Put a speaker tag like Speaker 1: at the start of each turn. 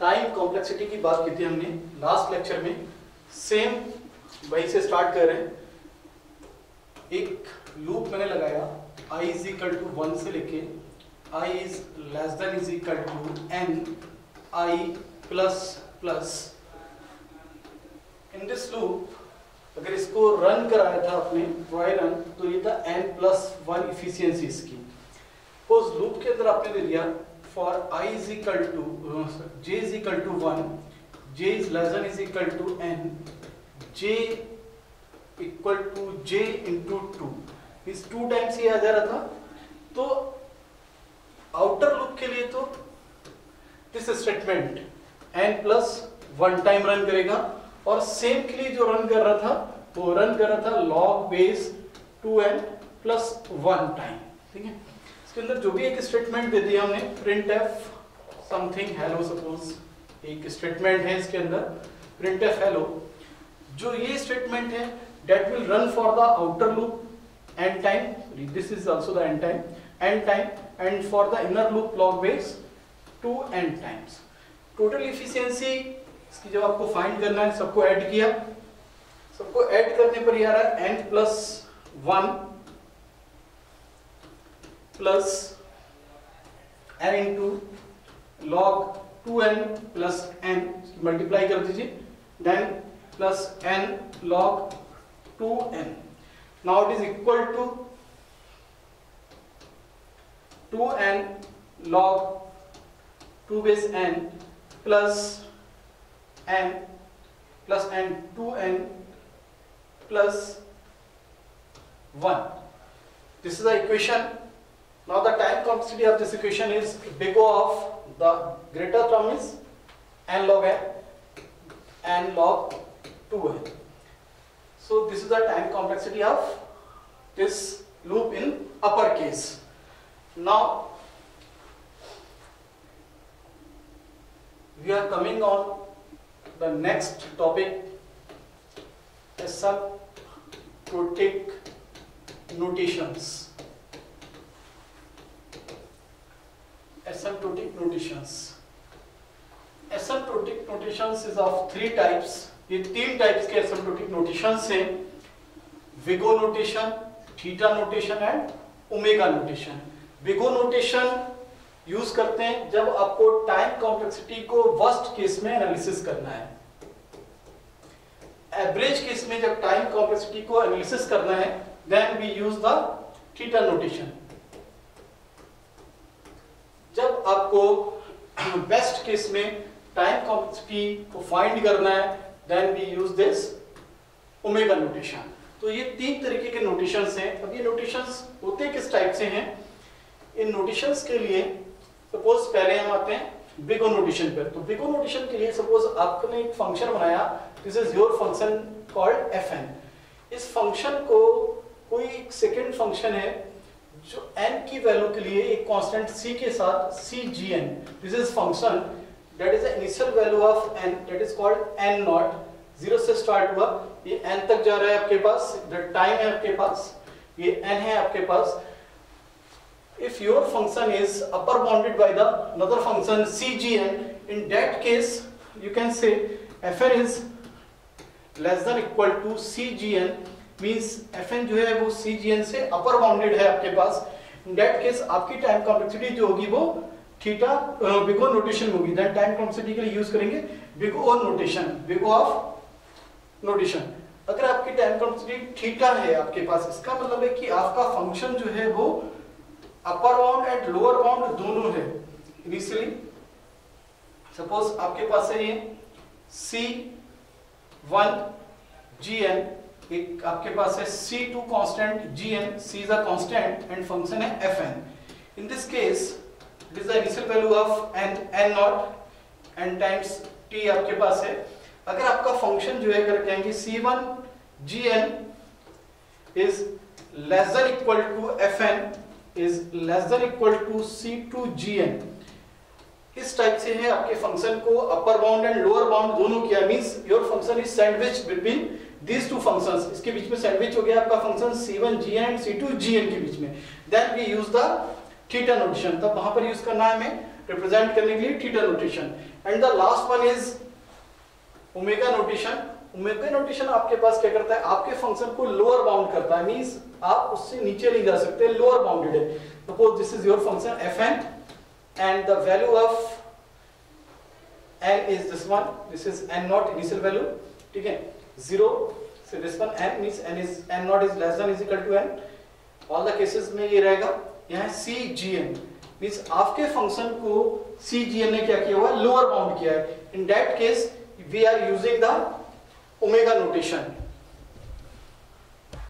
Speaker 1: Time complexity की बात की थी हमने लास्ट लेक्चर में, सेम वही से स्टार्ट कर रहे हैं। एक लूप मैंने लगाया i इज इक्वल टू 1 से लेके i is less than is equal to n i plus plus. In this loop अगर इसको रन कराया था आपने ट्राई रन, तो ये था n+1 इफिशियंसी इसकी। उस लूप के अंदर आपने दे दिया for I is equal to j is equal to 1, j is less than is equal to n, j equal to j into 2, इस 2 टाइम्स ये आ जा रहा था। तो आउटर लूप के लिए तो this statement n+1 time run करेगा, और सेम के लिए जो रन कर रहा था वो रन कर रहा था log बेस 2n+1 टाइम। ठीक है, इसके अंदर जो भी एक स्टेटमेंट दे दिया हमने, printf समथिंग हेलो, सपोज एक स्टेटमेंट है इसके अंदर printf हेलो। जो ये स्टेटमेंट है that will run for the outer loop n time, this is also the n time, and for the inner loop log base 2n times। Total efficiency इसकी जब आपको फाइंड करना है, सबको ऐड किया, सबको ऐड करने पर ये आ रहा है n+1 plus n into log 2n plus n, multiply कर दीजिए, then plus n log 2n। Now it is equal to 2n log 2 base n plus n 2n plus 1। This is the equation. Now the time complexity of this equation is big O of the greater term is n log n, n log 2n. So this is the time complexity of this loop in uppercase. Now we are coming on the next topic, asymptotic notations. Asymptotic notations. Asymptotic notations is of 3 types. ये 3 types के asymptotic notations हैं, Vigo notation, theta notation and omega notation। Vigo notation use करते हैं जब आपको time complexity को worst case में analysis करना है। एवरेज केस में जब टाइम कॉम्प्लेक्सिटी को एनालिसिस करना है, then we use the theta notation. जब आपको बेस्ट केस में टाइम कॉम्प्लेक्सिटी को फाइंड करना है, then we use this omega notation. तो ये 3 तरीके के नोटेशंस हैं। अब ये नोटेशंस होते किस टाइप से हैं? इन नोटेशंस के लिए सपोज पहले हम आते हैं बिगो नोटेशन पर। तो बिगो नोटेशन के लिए सपोज आपने एक फंक्शन बनाया, this is your function called fn। इस फंक्शन को कोई एक सेकंड फंक्शन है जो n की वैल्यू के लिए एक कांस्टेंट c के साथ cgn, this is function that is the initial value of n, that is called n not. 0 से स्टार्ट हुआ, ये n तक जा रहा है आपके पास, द टाइम है आपके पास, ये n है आपके पास। If your function is upper bounded by the another function cgn, in that case you can say fn is less than equal to cgn, means fn जो है वो cgn से upper bounded है आपके पास। In that case आपकी time complexity जो होगी वो थीटा बिगो नोटेशन होगी। दैट टाइम कॉम्प्लेक्सिटी के लिए यूज करेंगे बिगो नोटेशन, बिगो ऑफ नोटेशन। अगर आपकी टाइम कॉम्प्लेक्सिटी थीटा है आपके पास, इसका मतलब है कि आपका फंक्शन जो है वो अपर बाउंड एंड लोअर बाउंड दोनों है। इनिशियली सपोज आपके पास है ये c1 gn, एक आपके पास है c2 constant gn, c is a constant and function है fn। In this case it is the initial value of n not n times t आपके पास है। अगर आपका फंक्शन जो है अगर कहेंगे c1 gn is less than equal to fn is less than equal to c2 gn, इस type से है आपके फंक्शन को upper bound and lower bound दोनों किया, means your function is sandwich between these two functions. इसके बीच में सैंडविच हो गया आपका function c1 gn and c2 gn के बीच में। Then we use the theta notation. तब वहां पर यूज करना है हमें रिप्रेजेंट करने के लिए theta notation. And the last one is omega notation. Omega notation आपके पास क्या करता है, आपके फंक्शन को लोअर बाउंड करता है, मींस आप उससे नीचे नहीं जा सकते, लोअर बाउंडेड है। Suppose this is your function fn and the value of n is this one, this is n naught initial value, ठीक है 0, so this one n means n naught is less than is equal to n, all the cases में ये रहेगा। यहाँ cgn means आपके function को cgn ने क्या किया हुआ है, लोअर बाउंड किया है। In that case we are using the omega notation.